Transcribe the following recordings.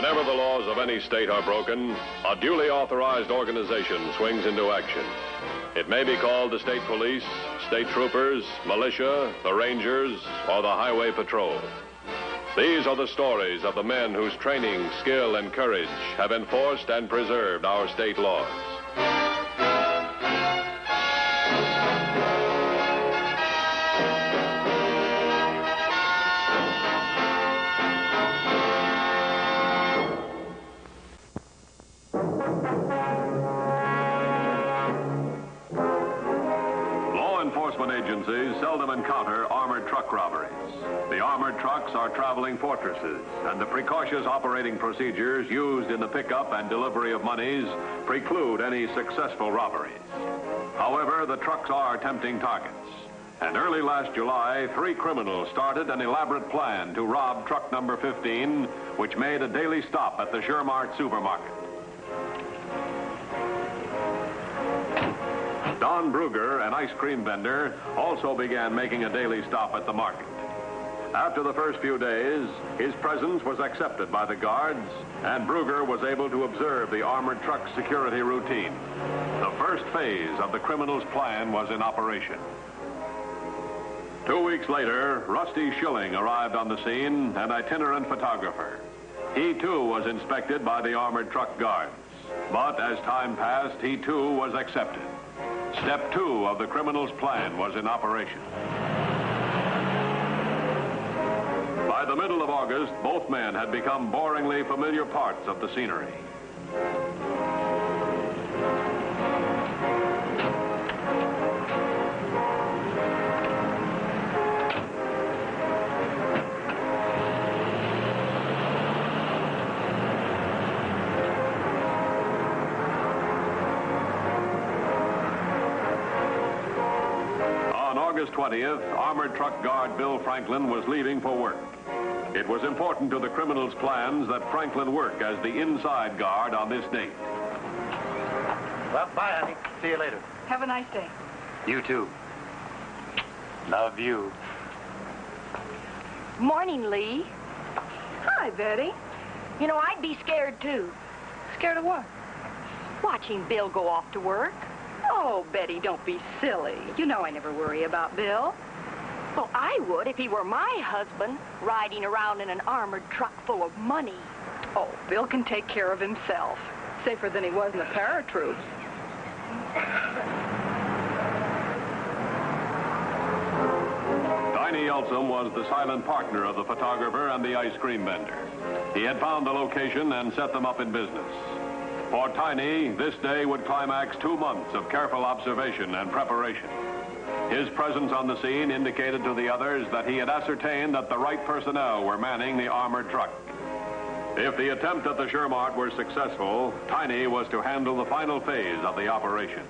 Whenever the laws of any state are broken, a duly authorized organization swings into action. It may be called the state police, state troopers, militia, the rangers, or the highway patrol. These are the stories of the men whose training, skill, and courage have enforced and preserved our state laws. Agencies seldom encounter armored truck robberies. The armored trucks are traveling fortresses, and the precautious operating procedures used in the pickup and delivery of monies preclude any successful robberies. However, the trucks are tempting targets. And early last July, 3 criminals started an elaborate plan to rob truck number 15, which made a daily stop at the Shermart supermarket. Don Brugger, an ice cream vendor, also began making a daily stop at the market. After the first few days, his presence was accepted by the guards, and Brugger was able to observe the armored truck security routine. The first phase of the criminals' plan was in operation. 2 weeks later, Rusty Schilling arrived on the scene, an itinerant photographer. He, too, was inspected by the armored truck guards. But as time passed, he, too, was accepted. Step 2 of the criminal's plan was in operation. By the middle of August, both men had become boringly familiar parts of the scenery. August 20th, armored truck guard Bill Franklin was leaving for work. It was important to the criminals' plans that Franklin work as the inside guard on this date. Well, bye, honey. See you later. Have a nice day. You too. Love you. Morning, Lee. Hi, Betty. You know, I'd be scared, too. Scared of what? Watching Bill go off to work. Oh, Betty, don't be silly. You know I never worry about Bill. Well, I would if he were my husband, riding around in an armored truck full of money. Oh, Bill can take care of himself. Safer than he was in the paratroops. Tiny Elsom was the silent partner of the photographer and the ice cream vendor. He had found the location and set them up in business. For Tiny, this day would climax 2 months of careful observation and preparation. His presence on the scene indicated to the others that he had ascertained that the right personnel were manning the armored truck. If the attempt at the Shermart were successful, Tiny was to handle the final phase of the operation.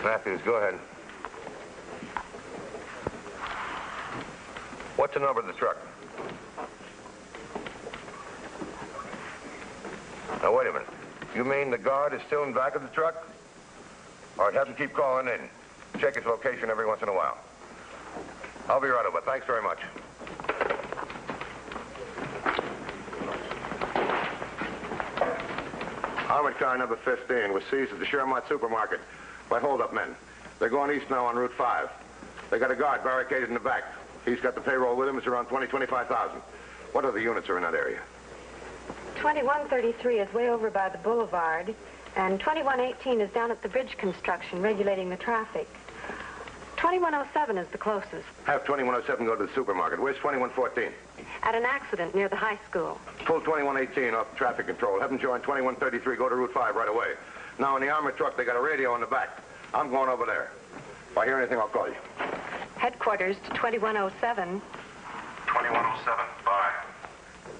Matthews, go ahead. What's the number of the truck? Now, wait a minute. You mean the guard is still in back of the truck? All right, have him keep calling in. Check its location every once in a while. I'll be right over. Thanks very much. Armored car number 15 was seized at the Shermart supermarket by hold-up men. They're going east now on Route 5. They got a guard barricaded in the back. He's got the payroll with him. It's around 25,000. What other units are in that area? 2133 is way over by the boulevard, and 2118 is down at the bridge construction, regulating the traffic. 2107 is the closest. Have 2107 go to the supermarket. Where's 2114? At an accident near the high school. Pull 2118 off traffic control. Have them join 2133. Go to Route 5 right away. Now, in the armored truck, they got a radio in the back. I'm going over there. If I hear anything, I'll call you. Headquarters to 2107. 2107, bye.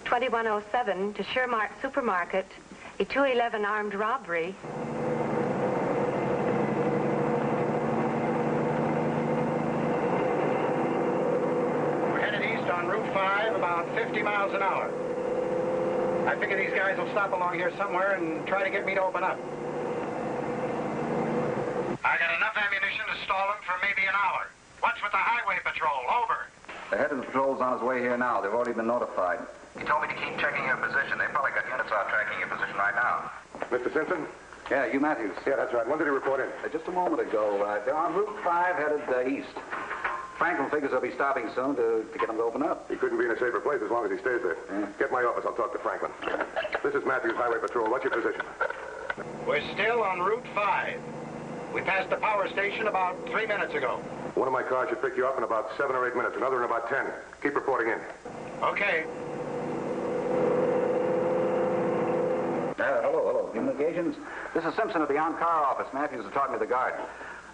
2107 to Shermart Supermarket. A 211 armed robbery. We're headed east on Route 5, about 50 miles an hour. I figure these guys will stop along here somewhere and try to get me to open up. I got enough ammunition to stall them for maybe an hour. What's with the highway patrol? Over. The head of the patrol's on his way here now. They've already been notified. He told me to keep checking your position. They probably got units out tracking your position right now. Mr. Simpson? Yeah, Hugh Matthews. Yeah, that's right. When did he report in? Just a moment ago. They're on Route 5 headed east. Franklin figures they'll be stopping soon to get them to open up. He couldn't be in a safer place as long as he stays there. Yeah. Get my office. I'll talk to Franklin. This is Matthews Highway Patrol. What's your position? We're still on Route 5. We passed the power station about 3 minutes ago. One of my cars should pick you up in about 7 or 8 minutes. Another in about 10. Keep reporting in. Okay. Hello. Communications? This is Simpson at the on-car office. Matthews is talking to the guard.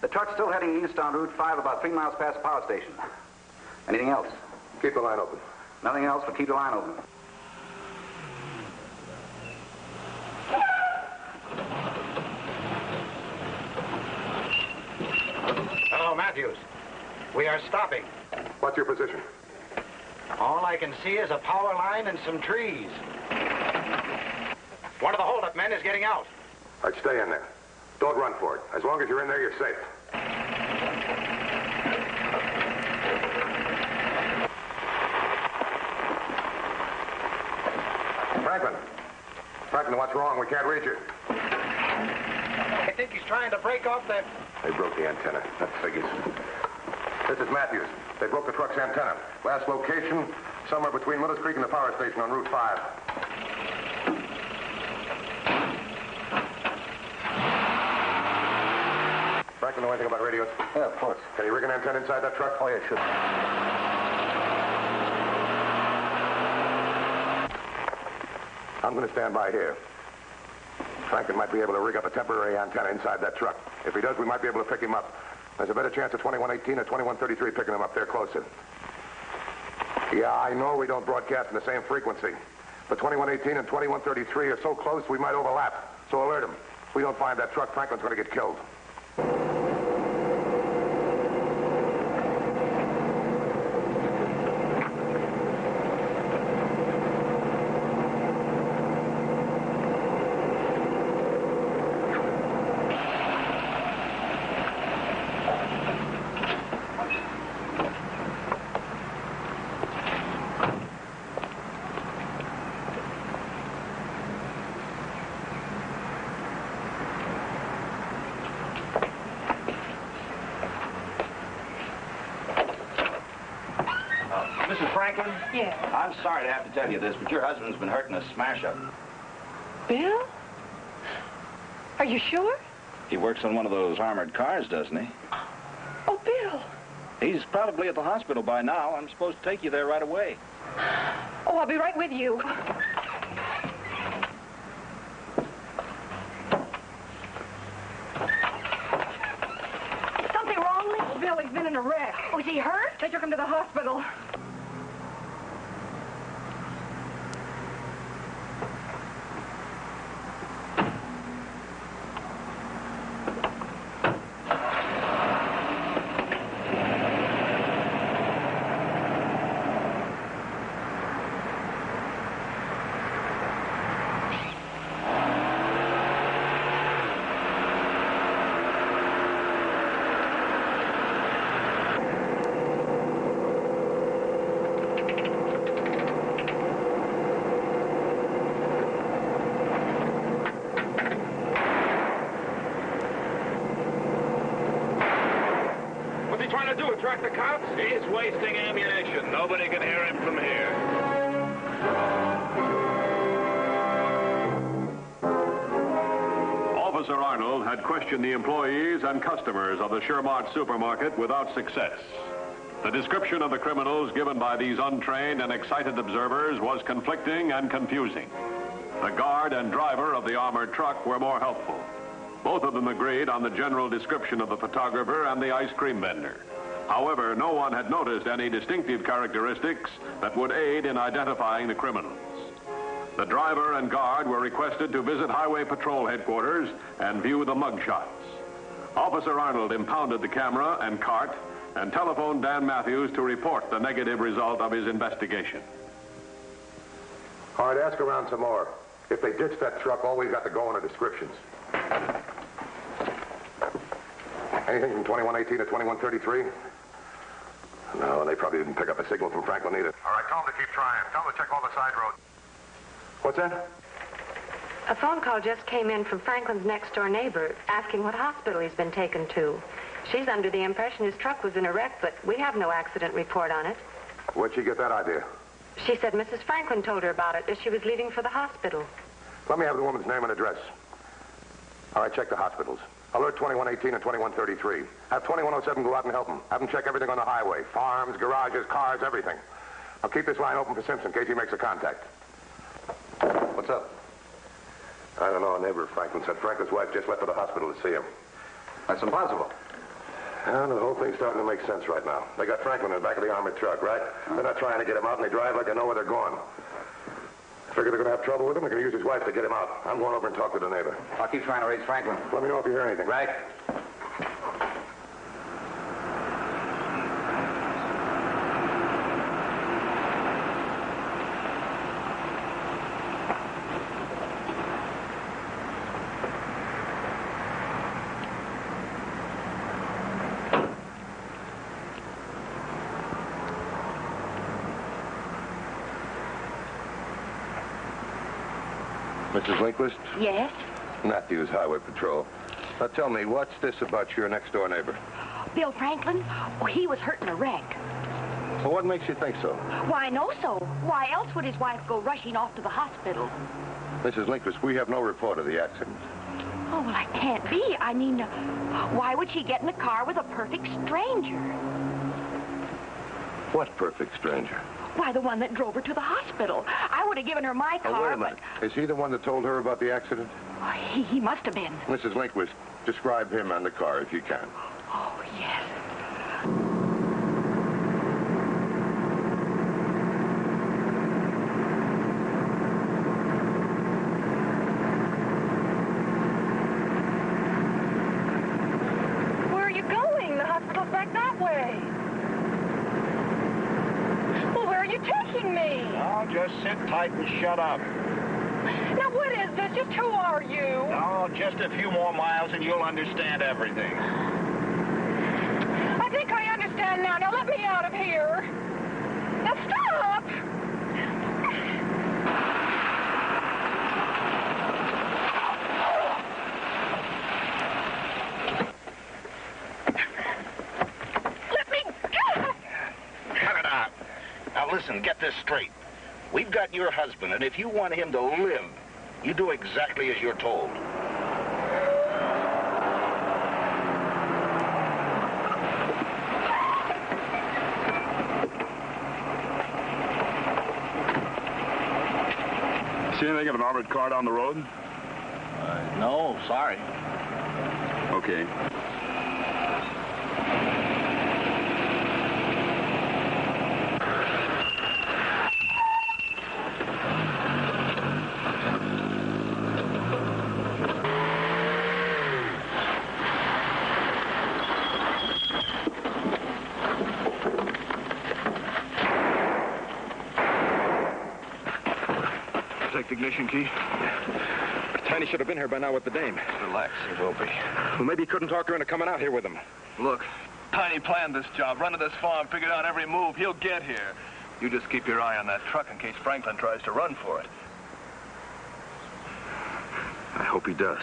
The truck's still heading east on Route 5, about 3 miles past the power station. Anything else? Keep the line open. Nothing else, but keep the line open. Hello, Matthews. We are stopping. What's your position? All I can see is a power line and some trees. One of the holdup men is getting out. I'd stay in there. Don't run for it. As long as you're in there, you're safe. Franklin, what's wrong? We can't reach you. I think he's trying to break off that... They broke the antenna. That figures. This is Matthews. They broke the truck's antenna. Last location, somewhere between Miller's Creek and the power station on Route 5. Franklin, know anything about radios? Yeah, of course. Can you rig an antenna inside that truck? Oh, yeah, sure. I'm going to stand by here. Franklin might be able to rig up a temporary antenna inside that truck. If he does, we might be able to pick him up. There's a better chance of 2118 or 2133 picking him up. They're closer. Yeah, I know we don't broadcast in the same frequency. But 2118 and 2133 are so close we might overlap. So alert him. If we don't find that truck, Franklin's going to get killed. Mrs. Franklin? Yes. I'm sorry to have to tell you this, but your husband's been hurt in a smash-up. Bill? Are you sure? He works on one of those armored cars, doesn't he? Oh, Bill. He's probably at the hospital by now. I'm supposed to take you there right away. Oh, I'll be right with you. Something wrong, Lee? Bill, he's been in a wreck. Oh, is he hurt? They took him to the hospital. trying to do? Attract the cops? He's wasting ammunition. Nobody can hear him from here. Officer Arnold had questioned the employees and customers of the Shermart supermarket without success. The description of the criminals given by these untrained and excited observers was conflicting and confusing. The guard and driver of the armored truck were more helpful. Both of them agreed on the general description of the photographer and the ice cream vendor. However, no one had noticed any distinctive characteristics that would aid in identifying the criminals. The driver and guard were requested to visit Highway Patrol headquarters and view the mugshots. Officer Arnold impounded the camera and cart and telephoned Dan Matthews to report the negative result of his investigation. All right, ask around some more. If they ditched that truck, all we've got to go on are descriptions. Anything from 2118 to 2133? No, they probably didn't pick up a signal from Franklin either. All right, tell them to keep trying. Tell them to check all the side roads. What's that? A phone call just came in from Franklin's next-door neighbor asking what hospital he's been taken to. She's under the impression his truck was in a wreck, but we have no accident report on it. Where'd she get that idea? She said Mrs. Franklin told her about it as she was leaving for the hospital. Let me have the woman's name and address. All right, check the hospitals. Alert 2118 and 2133. Have 2107 go out and help them. Have them check everything on the highway. Farms, garages, cars, everything. I'll keep this line open for Simpson in case he makes a contact. What's up? I don't know. A neighbor of Franklin said Franklin's wife just left for the hospital to see him. That's impossible. And the whole thing's starting to make sense right now. They got Franklin in the back of the armored truck, right? They're not trying to get him out, and they drive like they know where they're going. Figure they're going to have trouble with him. They're going to use his wife to get him out. I'm going over and talk to the neighbor. I'll keep trying to raise Franklin. Let me know if you hear anything. Right. Mrs. Linquist? Yes? Matthews, Highway Patrol. Now tell me, what's this about your next-door neighbor? Bill Franklin? Oh, he was hurt in a wreck. Well, what makes you think so? Why, I know so. Why else would his wife go rushing off to the hospital? Mrs. Linquist, we have no report of the accident. Oh, well, that can't be. I mean, why would she get in a car with a perfect stranger? What perfect stranger? Why, the one that drove her to the hospital. I would have given her my car, wait a minute. Is he the one that told her about the accident? Oh, he must have been. Mrs. Linquist, describe him and the car if you can. Oh, yes. Where are you going? The hospital's back that way. Well, where are you taking me? Oh, just sit tight and shut up. Now, what is this? Just who are you? Oh, just a few more miles and you'll understand everything. I think I understand now. Now, let me out of here. Now, stop! Let me go! Cut it out. Now, listen, get this straight. We've got your husband, and if you want him to live, you do exactly as you're told. See anything of an armored car down the road? No, sorry. Okay. Take the ignition key. Tiny should have been here by now with the dame. Relax, he will be. Well, maybe he couldn't talk her into coming out here with him. Look, Tiny planned this job, run to this farm, figured out every move. He'll get here. You just keep your eye on that truck in case Franklin tries to run for it. I hope he does.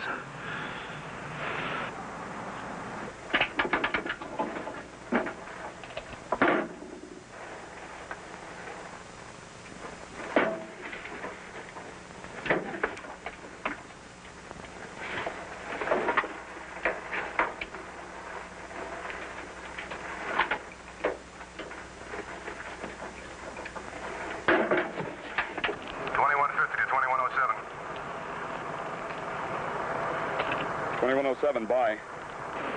2107, bye.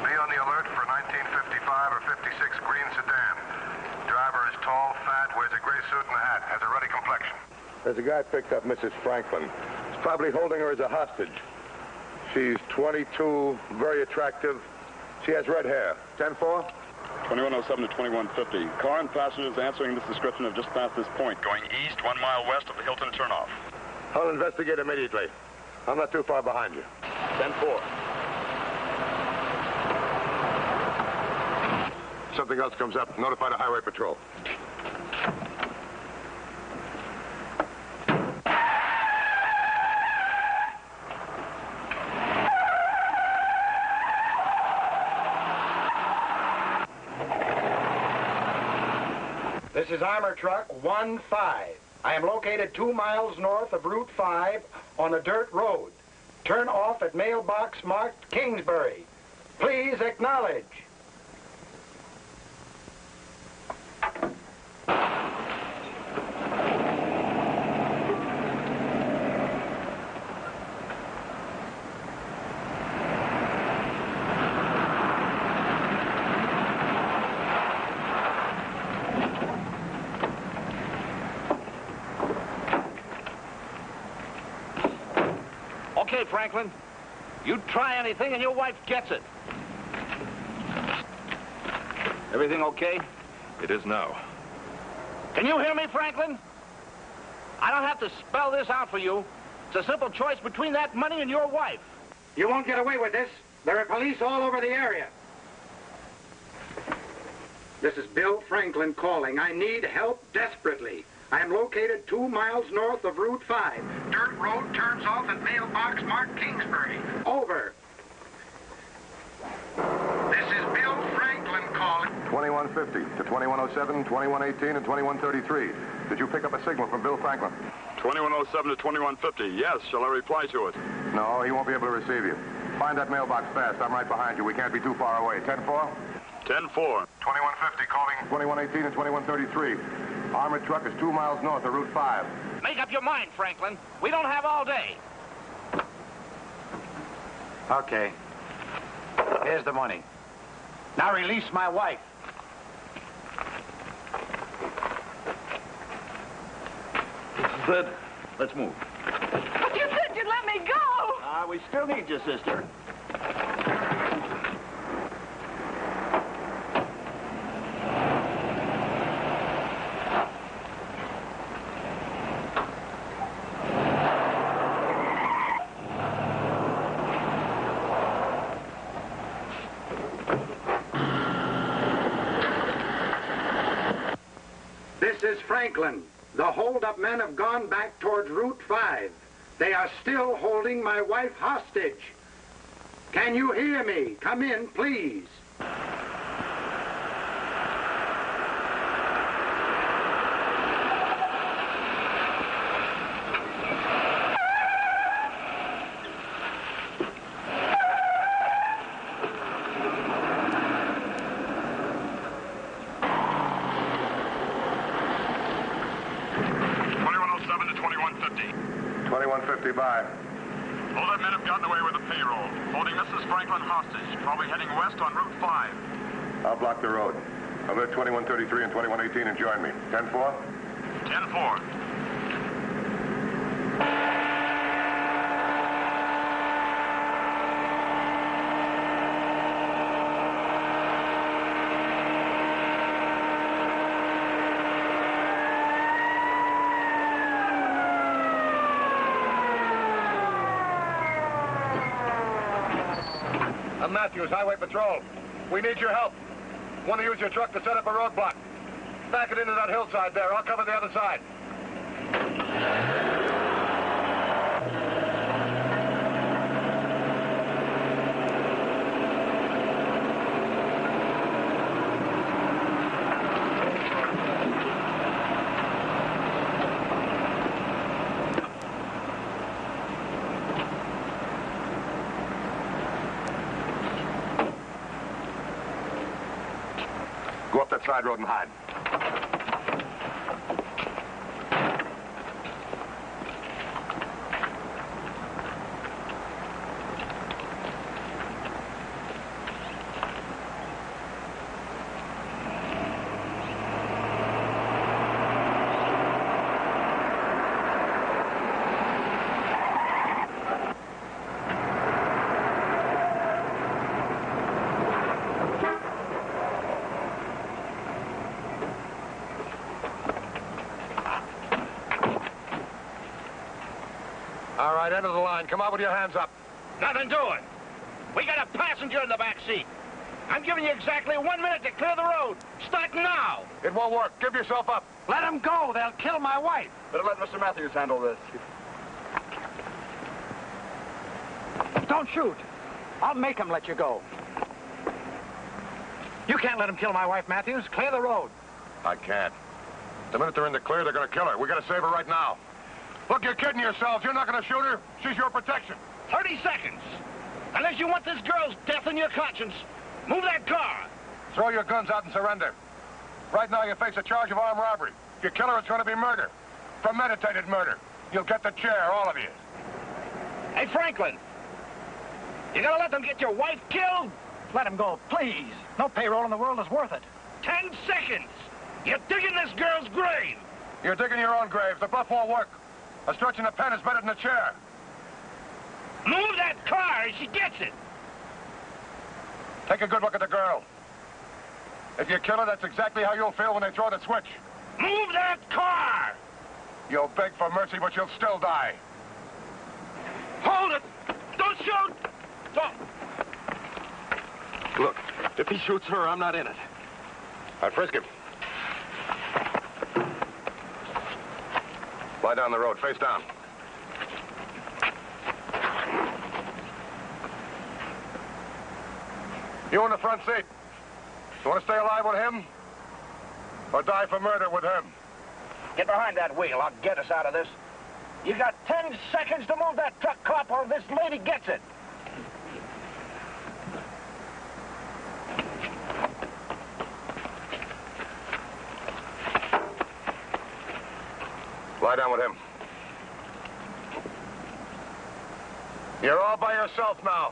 Be on the alert for 1955 or 56 green sedan. Driver is tall, fat, wears a gray suit and a hat, has a ruddy complexion. There's a guy picked up Mrs. Franklin. He's probably holding her as a hostage. She's 22, very attractive. She has red hair. 10-4? 2107 to 2150. Car and passengers answering this description have just passed this point. Going east, 1 mile west of the Hilton turnoff. I'll investigate immediately. I'm not too far behind you. 10-4. Something else comes up, notify the highway patrol. This is Armor Truck 15. I am located 2 miles north of Route 5 on a dirt road. Turn off at mailbox marked Kingsbury. Please acknowledge. Okay, Franklin. You try anything and your wife gets it. Everything okay? It is now. Can you hear me, Franklin? I don't have to spell this out for you. It's a simple choice between that money and your wife. You won't get away with this. There are police all over the area. This is Bill Franklin calling. I need help desperately. I am located 2 miles north of Route 5. Dirt road turns off at mailbox marked Kingsbury. Over. This is Bill Franklin calling. 2150 to 2107, 2118, and 2133. Did you pick up a signal from Bill Franklin? 2107 to 2150, yes. Shall I reply to it? No, he won't be able to receive you. Find that mailbox fast. I'm right behind you. We can't be too far away. 10-4? 10-4. 2150 calling. 2118 and 2133. Armored truck is 2 miles north of Route 5. Make up your mind, Franklin. We don't have all day. Okay. Here's the money. Now release my wife. Good. Let's move. But you said you'd let me go! We still need you, sister. This is Franklin. The hold-up men have gone back towards Route 5. They are still holding my wife hostage. Can you hear me? Come in, please. Bye. All that men have gotten away with the payroll, holding Mrs. Franklin hostage, probably heading west on Route 5. I'll block the road. Alert 2133 and 2118 and join me. 10-4? 10-4. Matthews, Highway Patrol. We need your help. Want to use your truck to set up a roadblock. Back it into that hillside there. I'll cover the other side. Go up that side road and hide. right, end of the line. Come out with your hands up. Nothing doing. We got a passenger in the back seat. I'm giving you exactly 1 minute to clear the road. Start now. It won't work. Give yourself up. Let them go. They'll kill my wife. Better let Mr. Matthews handle this. Don't shoot. I'll make them let you go. You can't let them kill my wife, Matthews. Clear the road. I can't. The minute they're in the clear, they're going to kill her. We got to save her right now. Look, you're kidding yourselves. You're not going to shoot her. She's your protection. 30 seconds. Unless you want this girl's death on your conscience, move that car. Throw your guns out and surrender. Right now, you face a charge of armed robbery. If you kill her, it's going to be murder. Premeditated murder. You'll get the chair, all of you. Hey, Franklin. You gonna let them get your wife killed? Let them go, please. No payroll in the world is worth it. 10 seconds. You're digging this girl's grave. You're digging your own grave. The bluff won't work. A stretch in the pen is better than a chair. Move that car as she gets it. Take a good look at the girl. If you kill her, that's exactly how you'll feel when they throw the switch. Move that car! You'll beg for mercy, but you'll still die. Hold it! Don't shoot! Don't! Look, if he shoots her, I'm not in it. I frisk him. Lie down the road, face down. You in the front seat. You want to stay alive with him? Or die for murder with him? Get behind that wheel. I'll get us out of this. You got 10 seconds to move that truck, cop, or this lady gets it. Lie down with him. You're all by yourself now.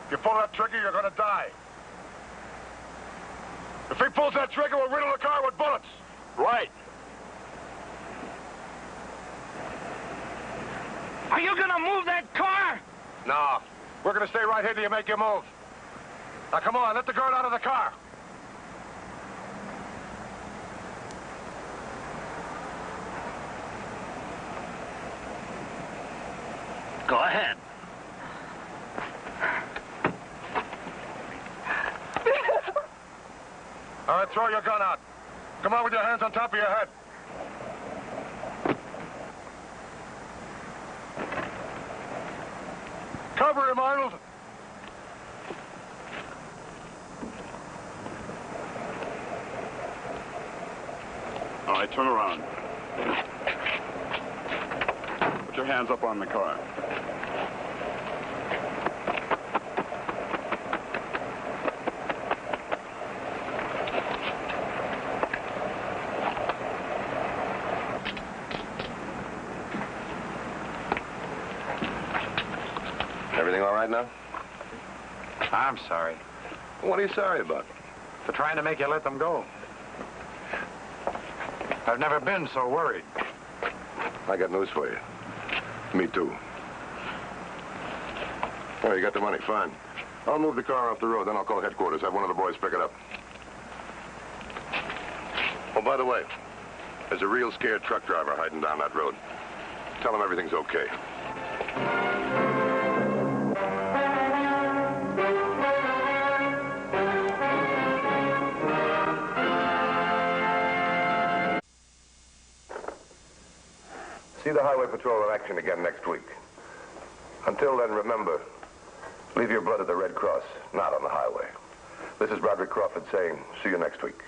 If you pull that trigger, you're going to die. If he pulls that trigger, we'll riddle the car with bullets. Right. Are you gonna move that car? No. We're going to stay right here till you make your move. Now, come on, let the girl out of the car. Go ahead. All right, throw your gun out. Come on with your hands on top of your head. Cover him, Arnold. All right, turn around. Put your hands up on the car. Everything all right now? I'm sorry. What are you sorry about? For trying to make you let them go. I've never been so worried. I got news for you. Me too. Oh, you got the money, fine. I'll move the car off the road, then I'll call headquarters. Have one of the boys pick it up. Oh, by the way, there's a real scared truck driver hiding down that road. Tell him everything's okay. See the Highway Patrol in action again next week. Until then, remember, leave your blood at the Red Cross, not on the highway. This is Roderick Crawford saying, see you next week.